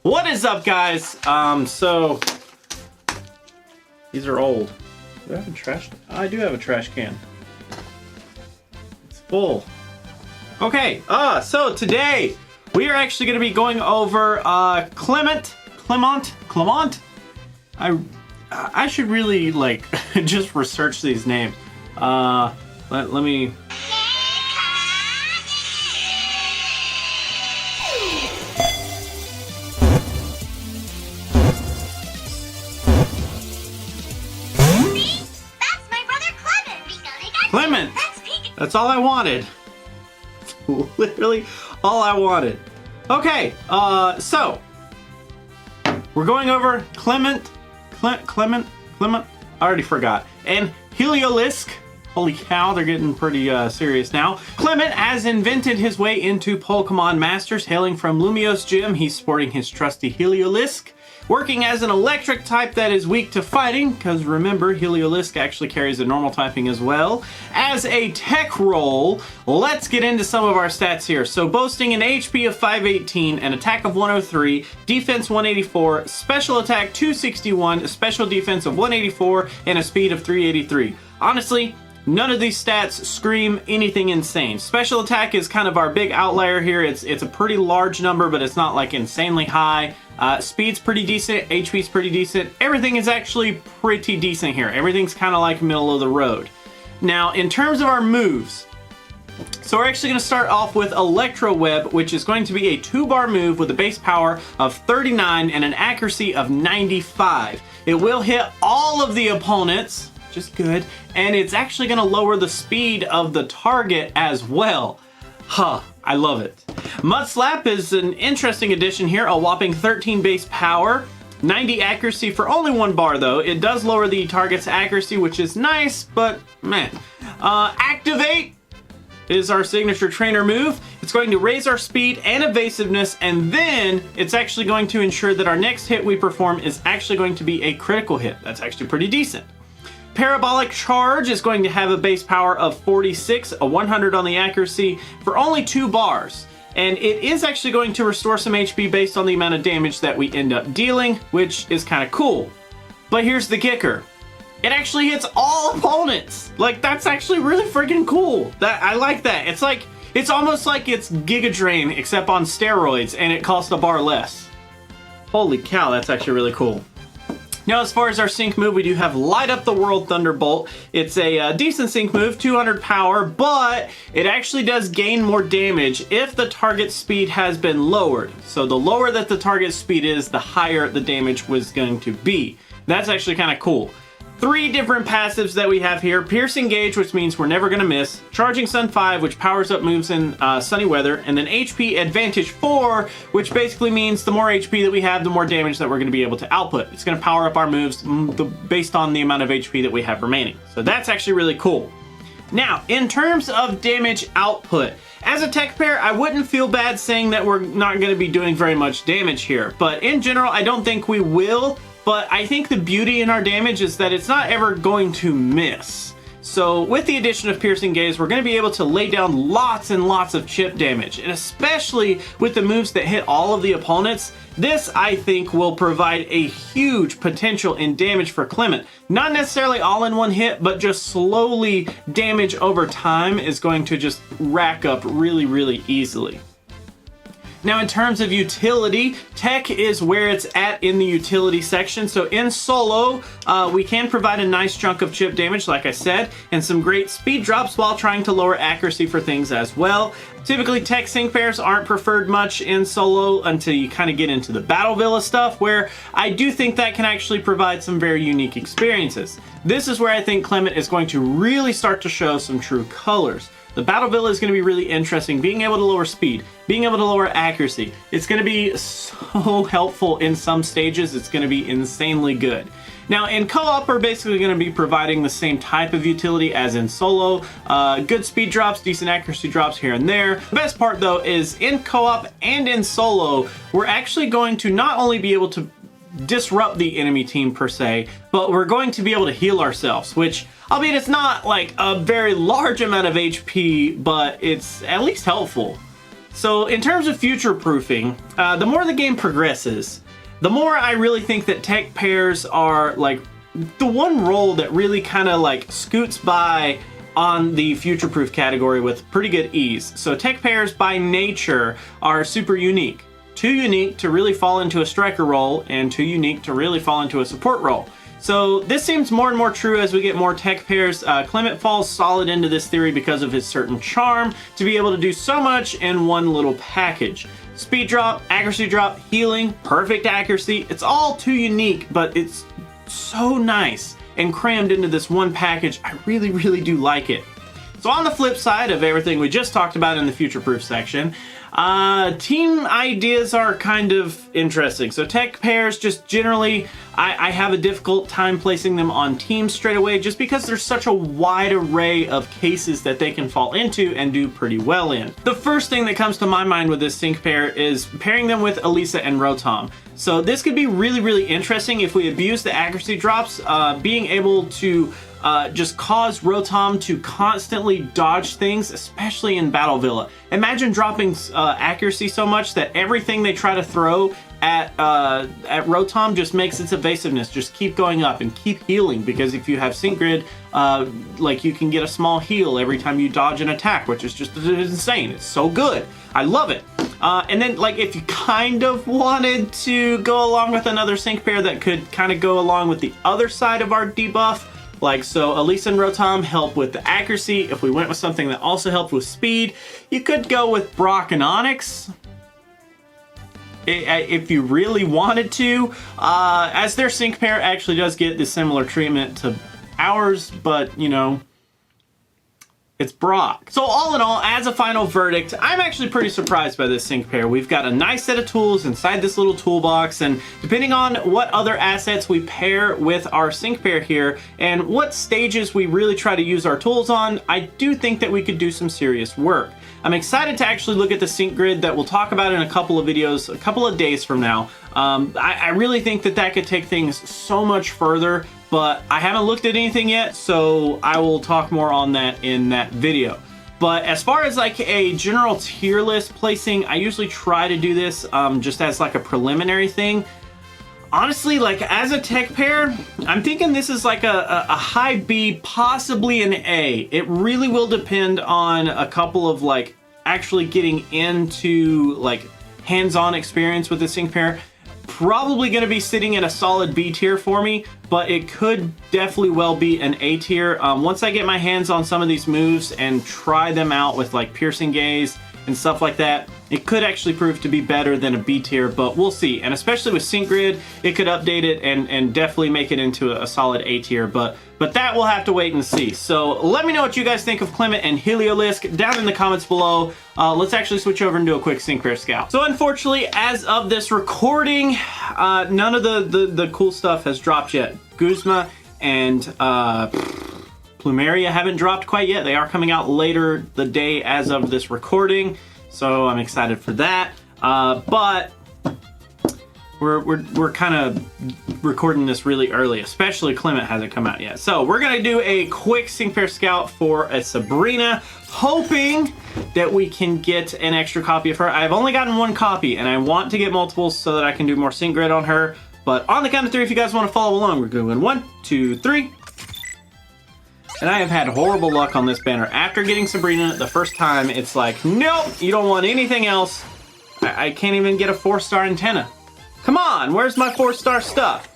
What is up, guys? So these are old. Do I have a trash? I do have a trash can. It's full. Okay. So today we are actually going to be going over Clemont. I should really like just research these names. Let me. Clemont! That's all I wanted. Literally all I wanted. Okay, so we're going over Clemont. I already forgot. And Heliolisk. Holy cow, they're getting pretty serious now. Clemont has invented his way into Pokémon Masters. Hailing from Lumio's gym, he's sporting his trusty Heliolisk. Working as an electric type that is weak to fighting, because remember, Heliolisk actually carries a normal typing as well. As a tech roll, let's get into some of our stats here. So boasting an HP of 518, an attack of 103, defense 184, special attack 261, special defense of 184, and a speed of 383. Honestly, none of these stats scream anything insane. Special attack is kind of our big outlier here. It's a pretty large number, but it's not like insanely high. Speed's pretty decent, HP's pretty decent. Everything is actually pretty decent here. Everything's kind of like middle of the road. Now, in terms of our moves, so we're actually going to start off with Electro Web, which is going to be a 2-bar move with a base power of 39 and an accuracy of 95. It will hit all of the opponents, which is good, and it's actually going to lower the speed of the target as well. Huh, I love it. Mud Slap is an interesting addition here, a whopping 13 base power, 90 accuracy for only 1 bar though. It does lower the target's accuracy, which is nice, but man. Activate is our signature trainer move. It's going to raise our speed and evasiveness, and then it's actually going to ensure that our next hit we perform is actually going to be a critical hit. That's actually pretty decent. Parabolic Charge is going to have a base power of 46, a 100 on the accuracy for only 2 bars. And it is actually going to restore some HP based on the amount of damage that we end up dealing, which is kind of cool. But here's the kicker. It actually hits all opponents. Like, that's actually really freaking cool. I like that. It's almost like it's Giga Drain except on steroids, and it costs a bar less. Holy cow, that's actually really cool. Now, as far as our sync move, we do have Light Up the World Thunderbolt. It's a decent sync move, 200 power, but it actually does gain more damage if the target's speed has been lowered. So the lower that the target's speed is, the higher the damage was going to be. That's actually kind of cool. 3 different passives that we have here. Piercing Gauge, which means we're never going to miss. Charging Sun 5, which powers up moves in sunny weather. And then HP Advantage 4, which basically means the more HP that we have, the more damage that we're going to be able to output. It's going to power up our moves based on the amount of HP that we have remaining. So that's actually really cool. Now, in terms of damage output, as a tech pair, I wouldn't feel bad saying that we're not going to be doing very much damage here. But in general, I don't think we will. But I think the beauty in our damage is that it's not ever going to miss. So with the addition of Piercing Gaze, we're going to be able to lay down lots and lots of chip damage. And especially with the moves that hit all of the opponents, this, I think, will provide a huge potential in damage for Clemont. Not necessarily all in one hit, but just slowly damage over time is going to just rack up really, really easily. Now, in terms of utility, tech is where it's at in the utility section. So in solo, we can provide a nice chunk of chip damage, like I said, and some great speed drops while trying to lower accuracy for things as well. Typically, tech sync pairs aren't preferred much in solo until you kind of get into the Battle Villa stuff, where I do think that can actually provide some very unique experiences. This is where I think Clemont is going to really start to show some true colors. The Battle Villa is going to be really interesting, being able to lower speed, being able to lower accuracy. It's going to be so helpful in some stages. It's going to be insanely good. Now, in co-op, we're basically going to be providing the same type of utility as in solo. Good speed drops, decent accuracy drops here and there. The best part, though, is in co-op and in solo, we're actually going to not only be able to disrupt the enemy team per se, but we're going to be able to heal ourselves, which, albeit it's not like a very large amount of HP, but it's at least helpful. So in terms of future-proofing, the more the game progresses, the more I really think that tech pairs are like the one role that really kind of like scoots by on the future-proof category with pretty good ease. So tech pairs by nature are super unique. Too unique to really fall into a striker role and too unique to really fall into a support role. So this seems more and more true as we get more tech pairs. Clemont falls solid into this theory because of his certain charm to be able to do so much in one little package. Speed drop, accuracy drop, healing, perfect accuracy. It's all too unique, but it's so nice and crammed into this one package. I really, really do like it. So on the flip side of everything we just talked about in the future proof section, team ideas are kind of interesting. So tech pairs, just generally, I have a difficult time placing them on teams straight away just because there's such a wide array of cases that they can fall into and do pretty well in. The first thing that comes to my mind with this sync pair is pairing them with Elisa and Rotom. So this could be really, really interesting if we abuse the accuracy drops, being able to just cause Rotom to constantly dodge things, especially in Battle Villa. Imagine dropping accuracy so much that everything they try to throw at Rotom just makes its evasiveness just keep going up and keep healing, because if you have Sync Grid, like you can get a small heal every time you dodge an attack, which is just insane. It's so good. I love it. And then like if you kind of wanted to go along with another sync pair that could kind of go along with the other side of our debuff, like, so Elisa and Rotom help with the accuracy. If we went with something that also helped with speed, you could go with Brock and Onyx if you really wanted to, as their sync pair actually does get the similar treatment to ours, but you know, it's Brock. So all in all, as a final verdict, I'm actually pretty surprised by this sync pair. We've got a nice set of tools inside this little toolbox, and depending on what other assets we pair with our sync pair here and what stages we really try to use our tools on, I do think that we could do some serious work. I'm excited to actually look at the sync grid that we'll talk about in a couple of videos, a couple of days from now. I really think that that could take things so much further, but I haven't looked at anything yet, so I will talk more on that in that video. But as far as like a general tier list placing, I usually try to do this just as like a preliminary thing. Honestly, like as a tech pair, I'm thinking this is like a high B, possibly an A. It really will depend on a couple of like actually getting into like hands-on experience with the sync pair. Probably going to be sitting at a solid B tier for me, but it could definitely well be an A tier. Once I get my hands on some of these moves and try them out with like Piercing Gaze and stuff like that, it could actually prove to be better than a B tier, but we'll see. And especially with Sync Grid, it could update it and definitely make it into a solid A tier, but that we'll have to wait and see. So let me know what you guys think of Clemont and Heliolisk down in the comments below. Let's actually switch over and do a quick sync pair scout. So unfortunately, as of this recording, none of the cool stuff has dropped yet. Guzma and Plumeria haven't dropped quite yet. They are coming out later the day as of this recording, so I'm excited for that. But we're kind of recording this really early, especially Clemont hasn't come out yet. So we're gonna do a quick sync pair scout for a Sabrina, hoping that we can get an extra copy of her. I've only gotten one copy and I want to get multiples so that I can do more sync grid on her. But on the count of 3, if you guys want to follow along, we're going 1, 2, 3. And I have had horrible luck on this banner. After getting Sabrina the first time, it's like, nope, you don't want anything else. I can't even get a 4-star antenna. Come on, where's my 4-star stuff?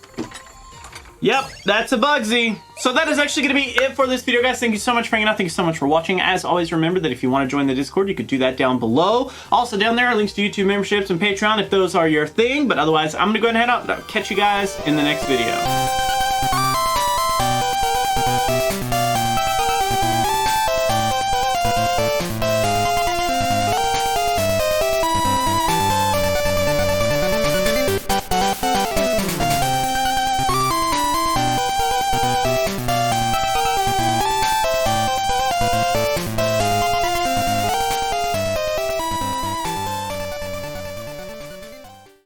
Yep, that's a Bugsy. So that is actually going to be it for this video, guys. Thank you so much for hanging out. Thank you so much for watching. As always, remember that if you want to join the Discord, you could do that down below. Also, down there are links to YouTube memberships and Patreon if those are your thing. But otherwise, I'm going to go ahead and head out. I'll catch you guys in the next video.